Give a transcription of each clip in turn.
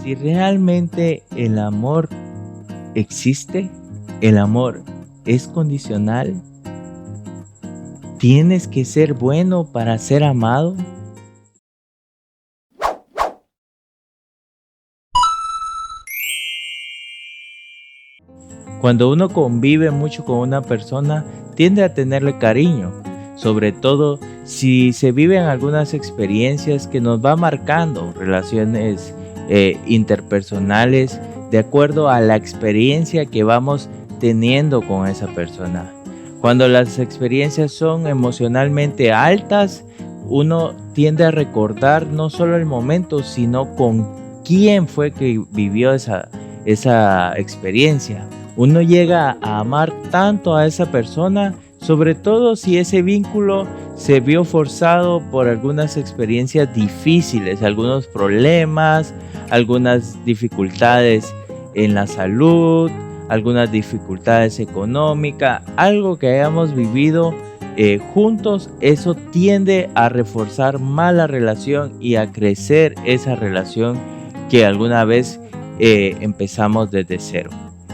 si realmente el amor existe, el amor es condicional. ¿Tienes que ser bueno para ser amado? Cuando uno convive mucho con una persona, tiende a tenerle cariño, sobre todo si se viven algunas experiencias que nos va marcando relaciones interpersonales de acuerdo a la experiencia que vamos teniendo con esa persona. Cuando las experiencias son emocionalmente altas, uno tiende a recordar no solo el momento, sino con quién fue que vivió esa experiencia. Uno llega a amar tanto a esa persona, sobre todo si ese vínculo se vio forzado por algunas experiencias difíciles, algunos problemas, algunas dificultades en la salud, algunas dificultades económicas, algo que hayamos vivido juntos. Eso tiende a reforzar más la relación y a crecer esa relación que alguna vez empezamos desde cero.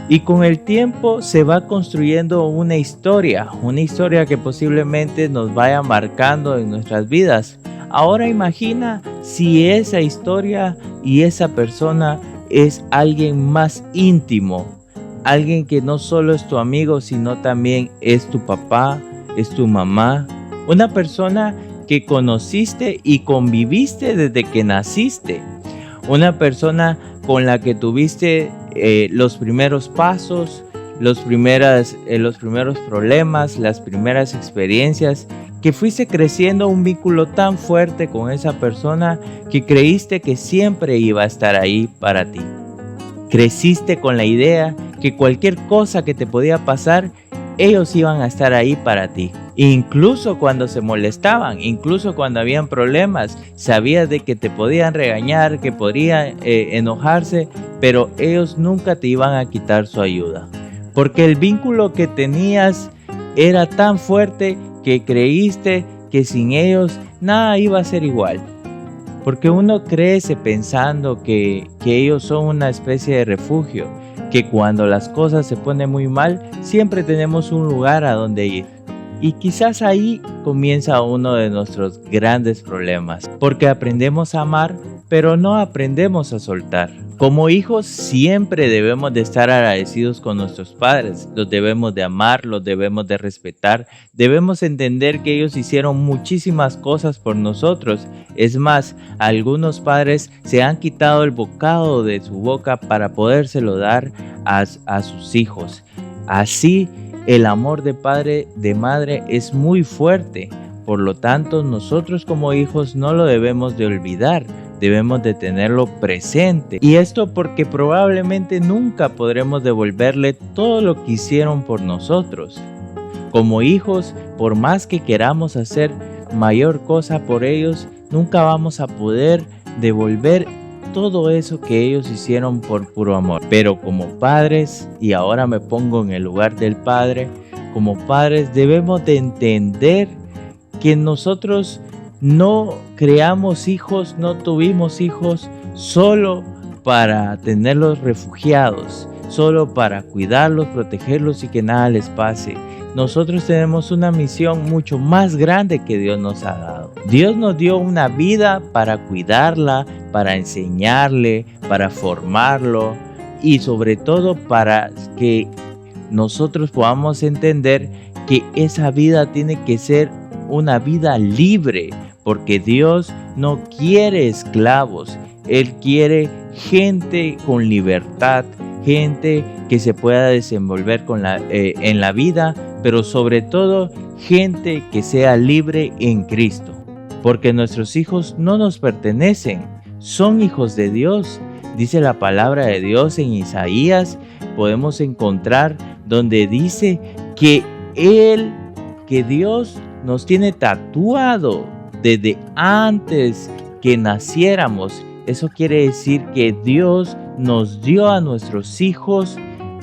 Y con el tiempo se va construyendo una historia que posiblemente nos vaya marcando en nuestras vidas. Ahora imagina si esa historia y esa persona es alguien más íntimo, alguien que no solo es tu amigo, sino también es tu papá, es tu mamá, una persona que conociste y conviviste desde que naciste, una persona con la que tuviste los primeros pasos, los primeros problemas, las primeras experiencias, que fuiste creciendo un vínculo tan fuerte con esa persona que creíste que siempre iba a estar ahí para ti. Creciste con la idea que cualquier cosa que te podía pasar, ellos iban a estar ahí para ti. Incluso cuando se molestaban, incluso cuando habían problemas, sabías de que te podían regañar, que podrían enojarse, pero ellos nunca te iban a quitar su ayuda. Porque el vínculo que tenías era tan fuerte que creíste que sin ellos nada iba a ser igual. Porque uno crece pensando que ellos son una especie de refugio, que cuando las cosas se ponen muy mal, siempre tenemos un lugar a donde ir. Y quizás ahí comienza uno de nuestros grandes problemas, porque aprendemos a amar, pero no aprendemos a soltar. Como hijos siempre debemos de estar agradecidos con nuestros padres, los debemos de amar, los debemos de respetar, debemos entender que ellos hicieron muchísimas cosas por nosotros. Es más, algunos padres se han quitado el bocado de su boca para podérselo dar a sus hijos. Así, el amor de padre, de madre es muy fuerte. Por lo tanto, nosotros como hijos no lo debemos de olvidar. Debemos de tenerlo presente. Y esto porque probablemente nunca podremos devolverle todo lo que hicieron por nosotros. Como hijos, por más que queramos hacer mayor cosa por ellos, nunca vamos a poder devolver todo eso que ellos hicieron por puro amor. Pero como padres, y ahora me pongo en el lugar del padre, como padres debemos de entender que nosotros no creamos hijos, no tuvimos hijos solo para tenerlos refugiados, solo para cuidarlos, protegerlos y que nada les pase. Nosotros tenemos una misión mucho más grande que Dios nos ha dado. Dios nos dio una vida para cuidarla, para enseñarle, para formarlo y sobre todo para que nosotros podamos entender que esa vida tiene que ser una vida libre, porque Dios no quiere esclavos, Él quiere gente con libertad, gente que se pueda desenvolver en la vida, pero sobre todo gente que sea libre en Cristo. Porque nuestros hijos no nos pertenecen, son hijos de Dios. Dice la palabra de Dios en Isaías, podemos encontrar donde dice que Dios nos tiene tatuado desde antes que naciéramos. Eso quiere decir que Dios nos dio a nuestros hijos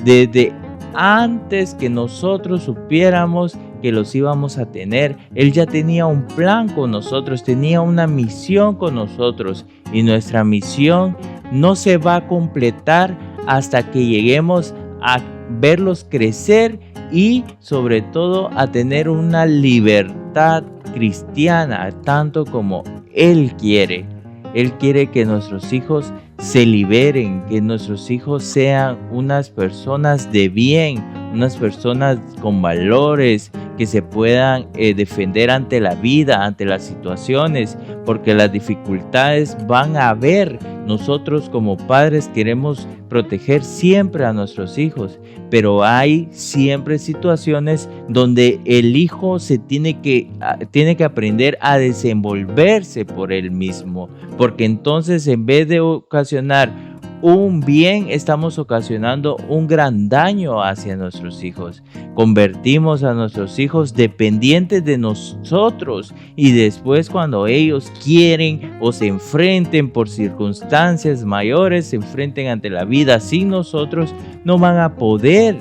desde antes que nosotros supiéramos que los íbamos a tener. Él ya tenía un plan con nosotros, tenía una misión con nosotros, y nuestra misión no se va a completar hasta que lleguemos a verlos crecer y sobre todo a tener una libertad cristiana, tanto como Él quiere. Él quiere que nuestros hijos se liberen, que nuestros hijos sean unas personas de bien, unas personas con valores, que se puedan defender ante la vida, ante las situaciones, porque las dificultades van a haber. Nosotros como padres queremos proteger siempre a nuestros hijos, pero hay siempre situaciones donde el hijo se tiene que aprender a desenvolverse por él mismo, porque entonces en vez de ocasionar un bien, estamos ocasionando un gran daño hacia nuestros hijos. Convertimos a nuestros hijos dependientes de nosotros y después cuando ellos quieren o se enfrenten por circunstancias mayores, se enfrenten ante la vida sin nosotros, no van a poder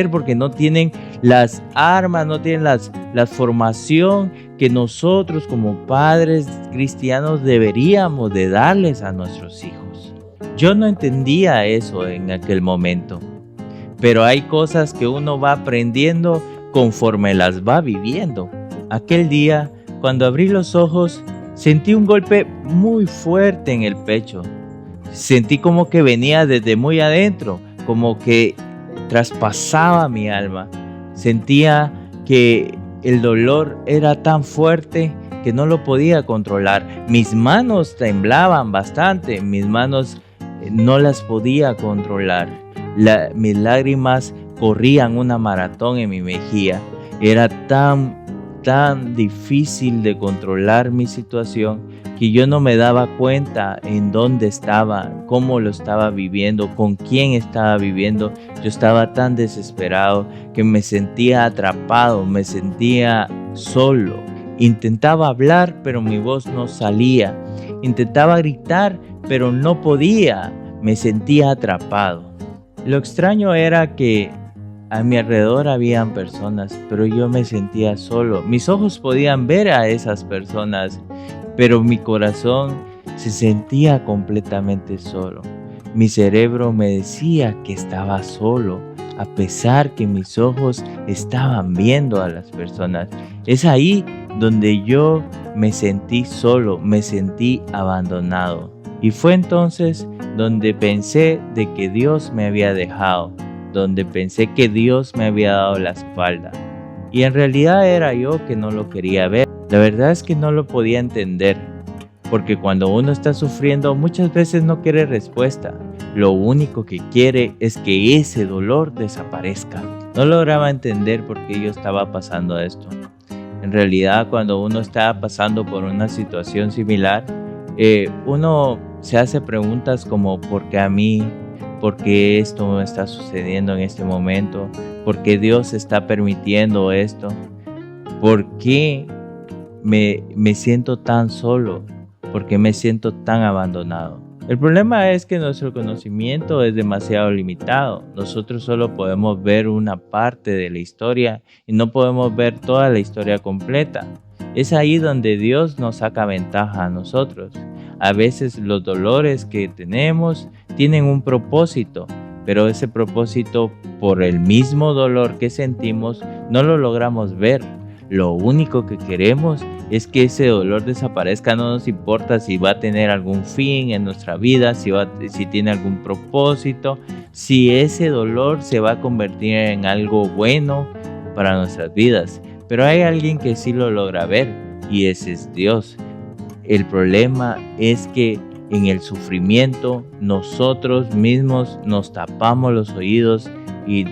porque no tienen las armas, no tienen la formación que nosotros como padres cristianos deberíamos de darles a nuestros hijos. Yo no entendía eso en aquel momento, pero hay cosas que uno va aprendiendo conforme las va viviendo. Aquel día, cuando abrí los ojos, sentí un golpe muy fuerte en el pecho. Sentí como que venía desde muy adentro, como que traspasaba mi alma. Sentía que el dolor era tan fuerte que no lo podía controlar. Mis manos temblaban bastante, mis manos no las podía controlar. Mis lágrimas corrían una maratón en mi mejilla. Era tan difícil de controlar mi situación que yo no me daba cuenta en dónde estaba, cómo lo estaba viviendo, con quién estaba viviendo. Yo estaba tan desesperado que me sentía atrapado, me sentía solo. Intentaba hablar, pero mi voz no salía. Intentaba gritar, pero no podía. Me sentía atrapado. Lo extraño era que a mi alrededor habían personas, pero yo me sentía solo. Mis ojos podían ver a esas personas, pero mi corazón se sentía completamente solo. Mi cerebro me decía que estaba solo, a pesar que mis ojos estaban viendo a las personas. Es ahí donde yo me sentí solo, me sentí abandonado. Y fue entonces donde pensé de que Dios me había dejado, donde pensé que Dios me había dado la espalda. Y en realidad era yo que no lo quería ver. La verdad es que no lo podía entender, porque cuando uno está sufriendo muchas veces no quiere respuesta. Lo único que quiere es que ese dolor desaparezca. No lograba entender por qué yo estaba pasando esto. En realidad, cuando uno está pasando por una situación similar, uno se hace preguntas como ¿por qué a mí? ¿Por qué esto me está sucediendo en este momento? ¿Por qué Dios está permitiendo esto? ¿Por qué me siento tan solo? ¿Por qué me siento tan abandonado? El problema es que nuestro conocimiento es demasiado limitado. Nosotros solo podemos ver una parte de la historia y no podemos ver toda la historia completa. Es ahí donde Dios nos saca ventaja a nosotros. A veces los dolores que tenemos tienen un propósito, pero ese propósito, por el mismo dolor que sentimos, no lo logramos ver. Lo único que queremos es que ese dolor desaparezca. No nos importa si va a tener algún fin en nuestra vida, si tiene algún propósito, si ese dolor se va a convertir en algo bueno para nuestras vidas. Pero hay alguien que sí lo logra ver, y ese es Dios. El problema es que en el sufrimiento nosotros mismos nos tapamos los oídos y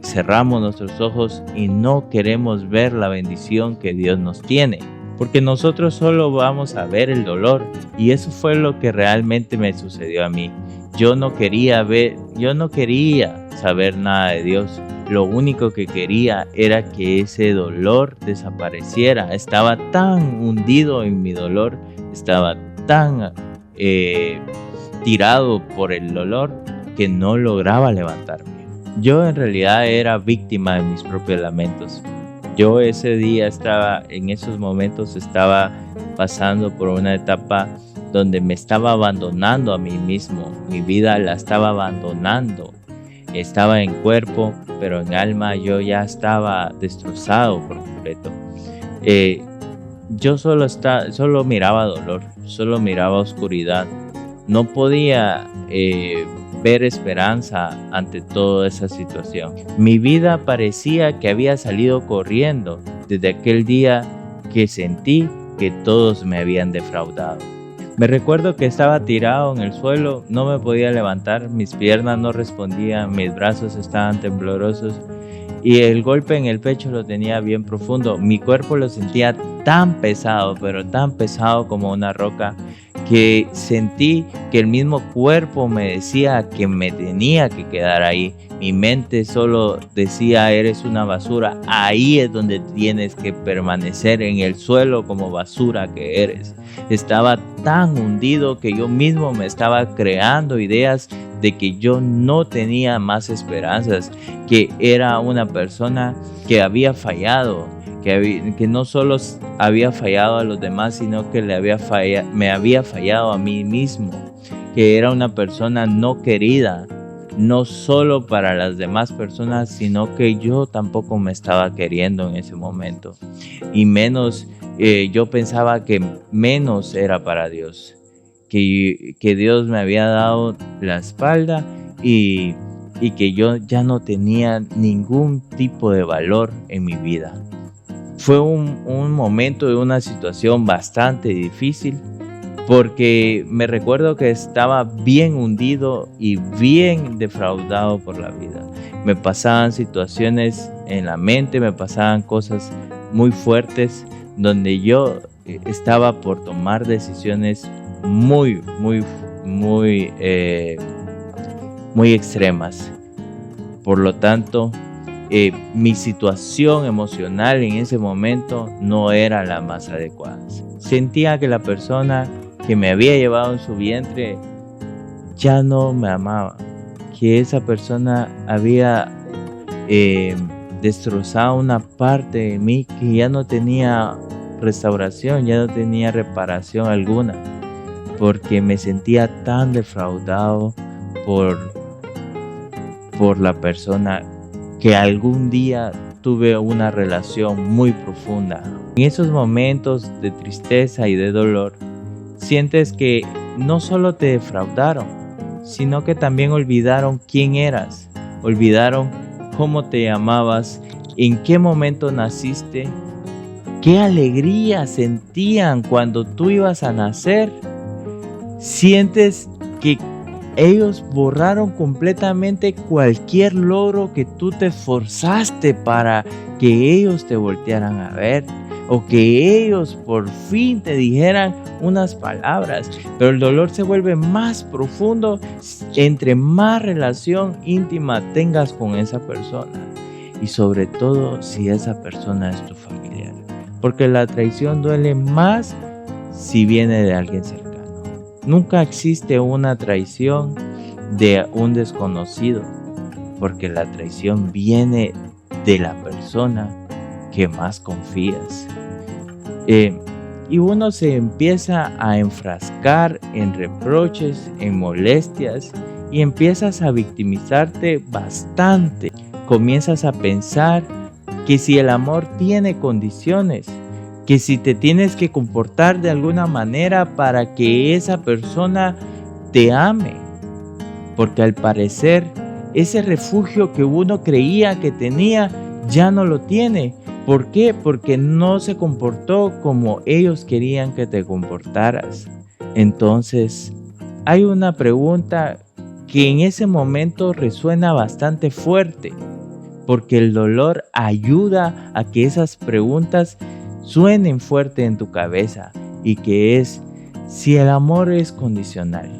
cerramos nuestros ojos y no queremos ver la bendición que Dios nos tiene, porque nosotros solo vamos a ver el dolor, y eso fue lo que realmente me sucedió a mí. Yo no quería saber nada de Dios. Lo único que quería era que ese dolor desapareciera. Estaba tan hundido en mi dolor, estaba tan tirado por el dolor que no lograba levantarme. Yo en realidad era víctima de mis propios lamentos. Yo ese día en esos momentos estaba pasando por una etapa donde me estaba abandonando a mí mismo, mi vida la estaba abandonando. Estaba en cuerpo, pero en alma yo ya estaba destrozado por completo. Eh, yo solo miraba dolor, solo miraba oscuridad. No podía ver esperanza ante toda esa situación. Mi vida parecía que había salido corriendo desde aquel día que sentí que todos me habían defraudado. Me recuerdo que estaba tirado en el suelo, no me podía levantar, mis piernas no respondían, mis brazos estaban temblorosos y el golpe en el pecho lo tenía bien profundo. Mi cuerpo lo sentía tan pesado, pero tan pesado como una roca, que sentí que el mismo cuerpo me decía que me tenía que quedar ahí. Mi mente solo decía: eres una basura, ahí es donde tienes que permanecer, en el suelo como basura que eres. Estaba tan hundido que yo mismo me estaba creando ideas de que yo no tenía más esperanzas, que era una persona que había fallado, que no solo había fallado a los demás, sino que me había fallado a mí mismo, que era una persona no querida, no solo para las demás personas, sino que yo tampoco me estaba queriendo en ese momento. Y menos, yo pensaba que menos era para Dios, que Dios me había dado la espalda y que yo ya no tenía ningún tipo de valor en mi vida. Fue un momento de una situación bastante difícil, porque me recuerdo que estaba bien hundido y bien defraudado por la vida. Me pasaban situaciones en la mente, me pasaban cosas muy fuertes donde yo estaba por tomar decisiones muy extremas. Por lo tanto, mi situación emocional en ese momento no era la más adecuada. Sentía que la persona que me había llevado en su vientre ya no me amaba, que esa persona había destrozado una parte de mí, que ya no tenía restauración, ya no tenía reparación alguna, porque me sentía tan defraudado por la persona que algún día tuve una relación muy profunda. En esos momentos de tristeza y de dolor, sientes que no solo te defraudaron, sino que también olvidaron quién eras, olvidaron cómo te llamabas, en qué momento naciste, qué alegría sentían cuando tú ibas a nacer. Sientes que ellos borraron completamente cualquier logro que tú te esforzaste para que ellos te voltearan a ver, o que ellos por fin te dijeran unas palabras. Pero el dolor se vuelve más profundo entre más relación íntima tengas con esa persona, y sobre todo si esa persona es tu familiar, porque la traición duele más si viene de alguien cercano. Nunca existe una traición de un desconocido, porque la traición viene de la persona que más confías. Y uno se empieza a enfrascar en reproches, en molestias, y empiezas a victimizarte bastante. Comienzas a pensar que si el amor tiene condiciones, que si te tienes que comportar de alguna manera para que esa persona te ame, porque al parecer ese refugio que uno creía que tenía ya no lo tiene. ¿Por qué? Porque no se comportó como ellos querían que te comportaras. Entonces, hay una pregunta que en ese momento resuena bastante fuerte, porque el dolor ayuda a que esas preguntas suenen fuerte en tu cabeza, y que es: si el amor es condicional,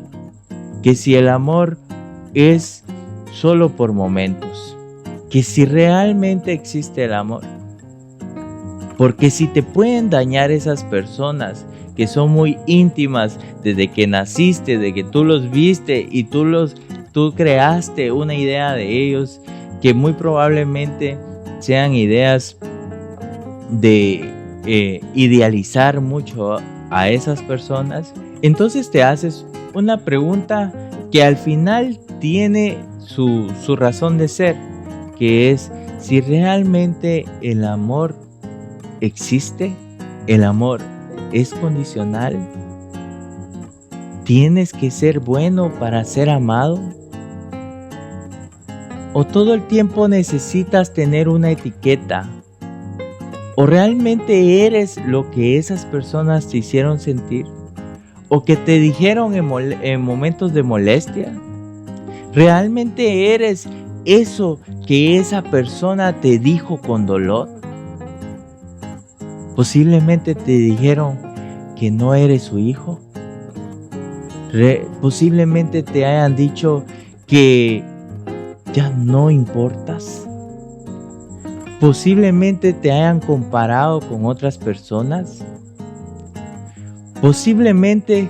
que si el amor es solo por momentos, que si realmente existe el amor. Porque si te pueden dañar esas personas que son muy íntimas desde que naciste, de que tú los viste y tú creaste una idea de ellos, que muy probablemente sean ideas de idealizar mucho a esas personas, entonces te haces una pregunta que al final tiene su razón de ser, que es si realmente el amor existe, el amor es condicional. ¿Tienes que ser bueno para ser amado? ¿O todo el tiempo necesitas tener una etiqueta? ¿O realmente eres lo que esas personas te hicieron sentir? ¿O que te dijeron en momentos de molestia? ¿Realmente eres eso que esa persona te dijo con dolor? Posiblemente te dijeron que no eres su hijo. Posiblemente te hayan dicho que ya no importas. Posiblemente te hayan comparado con otras personas. Posiblemente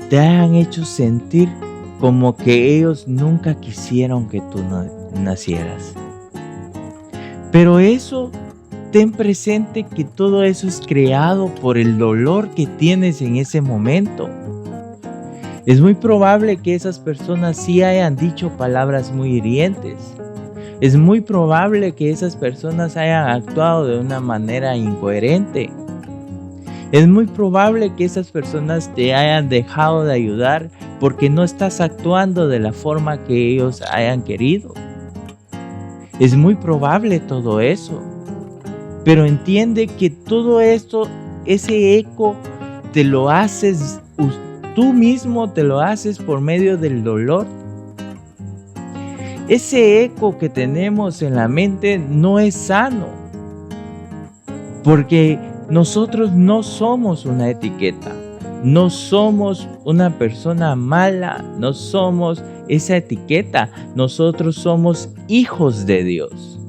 te hayan hecho sentir como que ellos nunca quisieron que tú nacieras. Pero eso, ten presente que todo eso es creado por el dolor que tienes en ese momento. Es muy probable que esas personas sí hayan dicho palabras muy hirientes. Es muy probable que esas personas hayan actuado de una manera incoherente. Es muy probable que esas personas te hayan dejado de ayudar porque no estás actuando de la forma que ellos hayan querido. Es muy probable todo eso. Pero entiende que todo esto, ese eco, te lo haces tú mismo, te lo haces por medio del dolor. Ese eco que tenemos en la mente no es sano, porque nosotros no somos una etiqueta, no somos una persona mala, no somos esa etiqueta, nosotros somos hijos de Dios.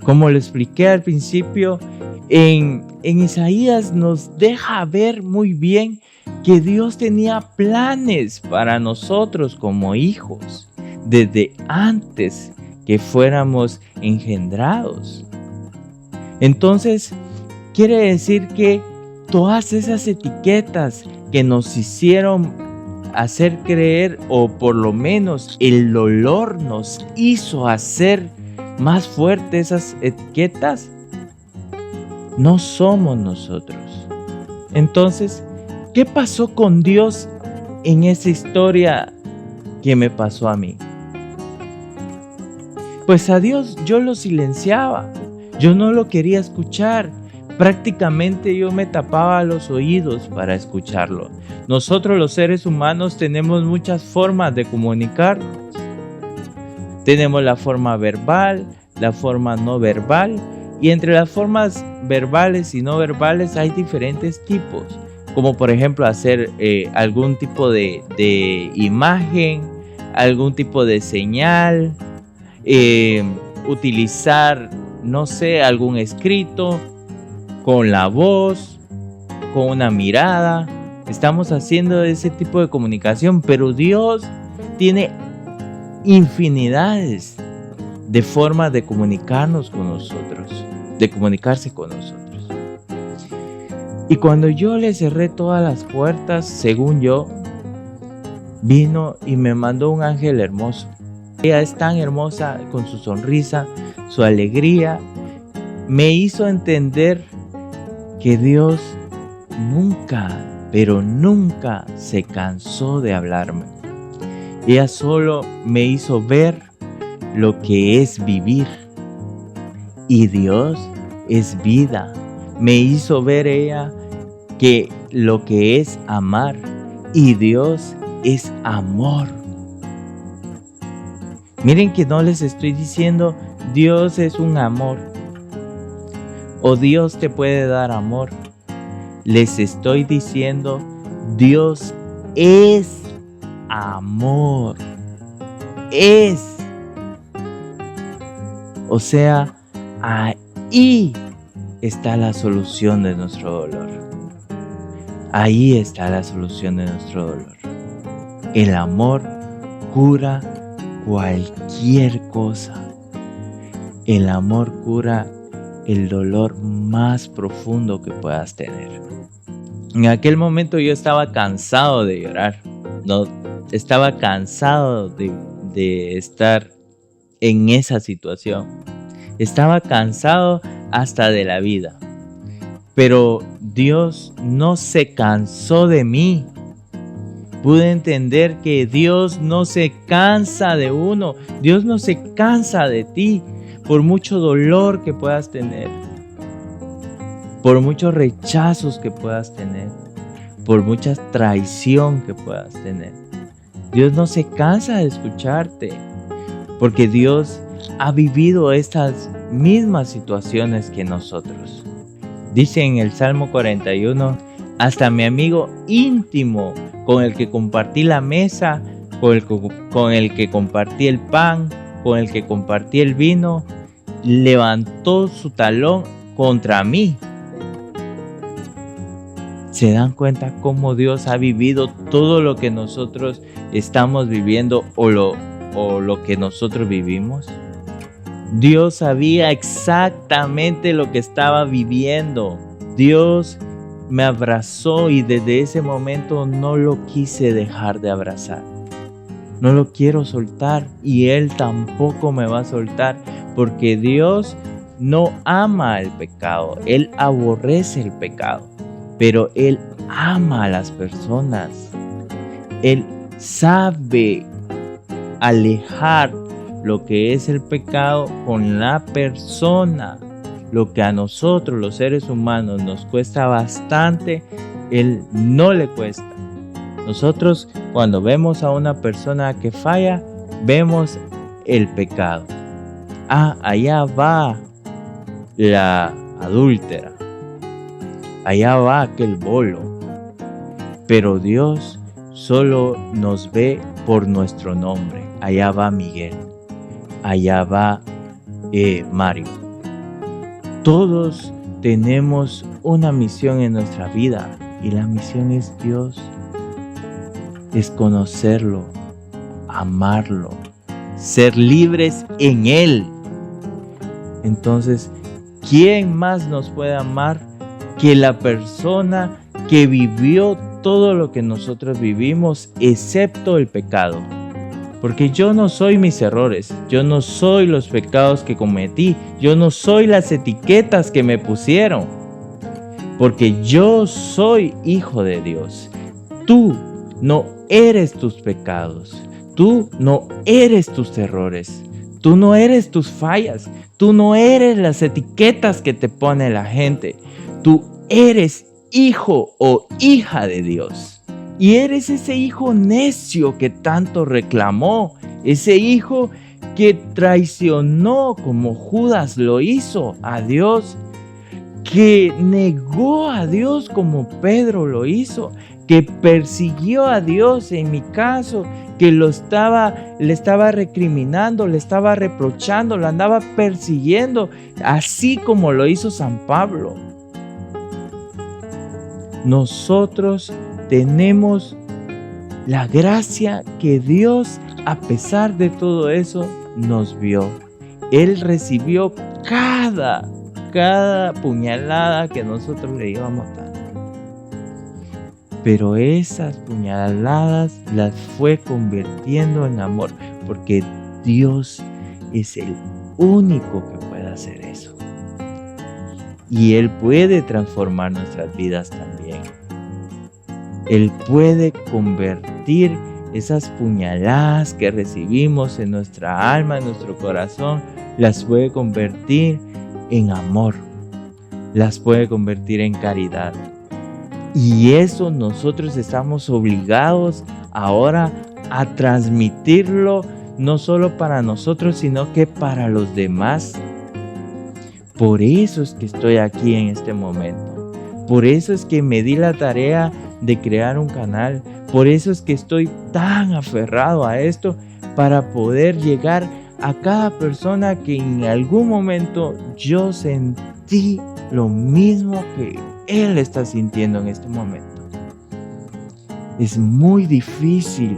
Como lo expliqué al principio, en Isaías nos deja ver muy bien que Dios tenía planes para nosotros como hijos, desde antes que fuéramos engendrados. Entonces, quiere decir que todas esas etiquetas que nos hicieron hacer creer, o por lo menos el dolor nos hizo hacer más fuertes esas etiquetas, no somos nosotros. Entonces, ¿qué pasó con Dios en esa historia que me pasó a mí? Pues a Dios yo lo silenciaba, yo no lo quería escuchar. Prácticamente yo me tapaba los oídos para escucharlo. Nosotros los seres humanos tenemos muchas formas de comunicarnos. Tenemos la forma verbal, la forma no verbal, y entre las formas verbales y no verbales hay diferentes tipos, como por ejemplo hacer algún tipo de imagen, algún tipo de señal, utilizar, no sé, algún escrito, con la voz, con una mirada. Estamos haciendo ese tipo de comunicación, pero Dios tiene infinidades de formas de comunicarnos con nosotros, de comunicarse con nosotros. Y cuando yo le cerré todas las puertas, según yo, vino y me mandó un ángel hermoso. Ella es tan hermosa con su sonrisa, su alegría. Me hizo entender que Dios nunca, pero nunca se cansó de hablarme. Ella solo me hizo ver lo que es vivir. Y Dios es vida. Me hizo ver ella que lo que es amar. Y Dios es amor. Miren que no les estoy diciendo Dios es un amor o Dios te puede dar amor. Les estoy diciendo Dios es amor. Es. O sea, ahí está la solución de nuestro dolor. Ahí está la solución de nuestro dolor. El amor cura cualquier cosa. El amor cura el dolor más profundo que puedas tener. En aquel momento yo estaba cansado de llorar, no estaba cansado de estar en esa situación. Estaba cansado hasta de la vida. Pero Dios no se cansó de mí. Pude entender que Dios no se cansa de uno. Dios no se cansa de ti por mucho dolor que puedas tener, por muchos rechazos que puedas tener, por mucha traición que puedas tener. Dios no se cansa de escucharte, porque Dios ha vivido estas mismas situaciones que nosotros. Dice en el Salmo 41, hasta mi amigo íntimo, con el que compartí la mesa, con el que compartí el pan, con el que compartí el vino, levantó su talón contra mí. ¿Se dan cuenta cómo Dios ha vivido todo lo que nosotros estamos viviendo o lo que nosotros vivimos? Dios sabía exactamente lo que estaba viviendo. Dios me abrazó y desde ese momento no lo quise dejar de abrazar. No lo quiero soltar y Él tampoco me va a soltar, porque Dios no ama el pecado. Él aborrece el pecado, pero Él ama a las personas. Él sabe alejar lo que es el pecado con la persona. Lo que a nosotros los seres humanos nos cuesta bastante, Él no le cuesta. Nosotros cuando vemos a una persona que falla, vemos el pecado. Allá va la adúltera, allá va aquel bolo. Pero Dios solo nos ve por nuestro nombre. Allá va Miguel, allá va Mario. Todos tenemos una misión en nuestra vida y la misión es Dios. Es conocerlo, amarlo, ser libres en Él. Entonces, ¿quién más nos puede amar que la persona que vivió todo lo que nosotros vivimos, excepto el pecado? Porque yo no soy mis errores, yo no soy los pecados que cometí, yo no soy las etiquetas que me pusieron, porque yo soy hijo de Dios. Tú no eres tus pecados, tú no eres tus errores, tú no eres tus fallas, tú no eres las etiquetas que te pone la gente, tú eres hijo o hija de Dios. Y eres ese hijo necio que tanto reclamó, ese hijo que traicionó como Judas lo hizo a Dios, que negó a Dios como Pedro lo hizo, que persiguió a Dios en mi caso, que le estaba recriminando, le estaba reprochando, lo andaba persiguiendo, así como lo hizo San Pablo. Nosotros tenemos la gracia que Dios, a pesar de todo eso, nos vio. Él recibió cada puñalada que nosotros le íbamos dando. Pero esas puñaladas las fue convirtiendo en amor, porque Dios es el único que puede hacer eso. Y Él puede transformar nuestras vidas también. Él puede convertir esas puñaladas que recibimos en nuestra alma, en nuestro corazón, las puede convertir en amor, las puede convertir en caridad. Y eso nosotros estamos obligados ahora a transmitirlo, no solo para nosotros, sino que para los demás. Por eso es que estoy aquí en este momento. Por eso es que me di la tarea de crear un canal. Por eso es que estoy tan aferrado a esto, para poder llegar a cada persona que en algún momento yo sentí lo mismo que él está sintiendo en este momento. Es muy difícil,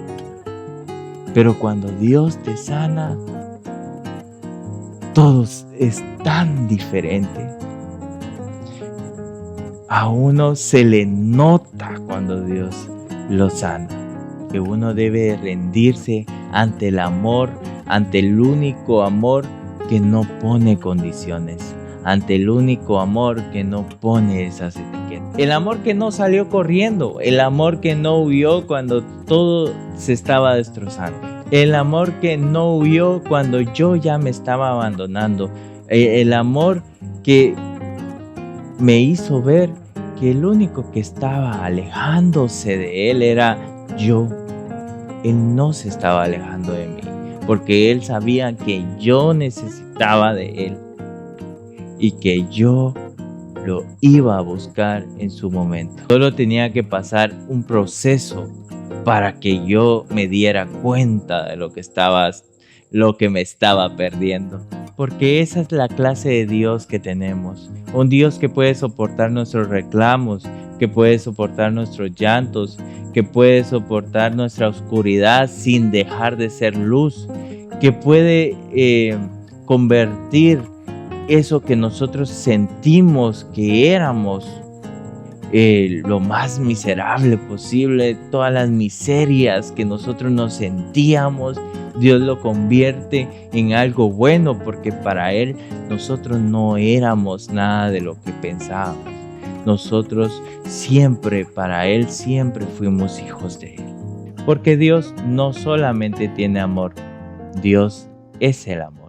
pero cuando Dios te sana, todos es tan diferente. A uno se le nota cuando Dios lo sana, que uno debe rendirse ante el amor, ante el único amor que no pone condiciones, ante el único amor que no pone esas etiquetas. El amor que no salió corriendo, el amor que no huyó cuando todo se estaba destrozando, el amor que no huyó cuando yo ya me estaba abandonando, el amor que me hizo ver que el único que estaba alejándose de Él era yo. Él no se estaba alejando de mí, porque Él sabía que yo necesitaba de Él y que yo lo iba a buscar en su momento. Solo tenía que pasar un proceso para que yo me diera cuenta de lo que me estaba perdiendo. Porque esa es la clase de Dios que tenemos. Un Dios que puede soportar nuestros reclamos, que puede soportar nuestros llantos, que puede soportar nuestra oscuridad sin dejar de ser luz, que puede convertir eso que nosotros sentimos que éramos lo más miserable posible, todas las miserias que nosotros nos sentíamos, Dios lo convierte en algo bueno, porque para Él nosotros no éramos nada de lo que pensábamos. Nosotros siempre, para Él siempre fuimos hijos de Él. Porque Dios no solamente tiene amor, Dios es el amor.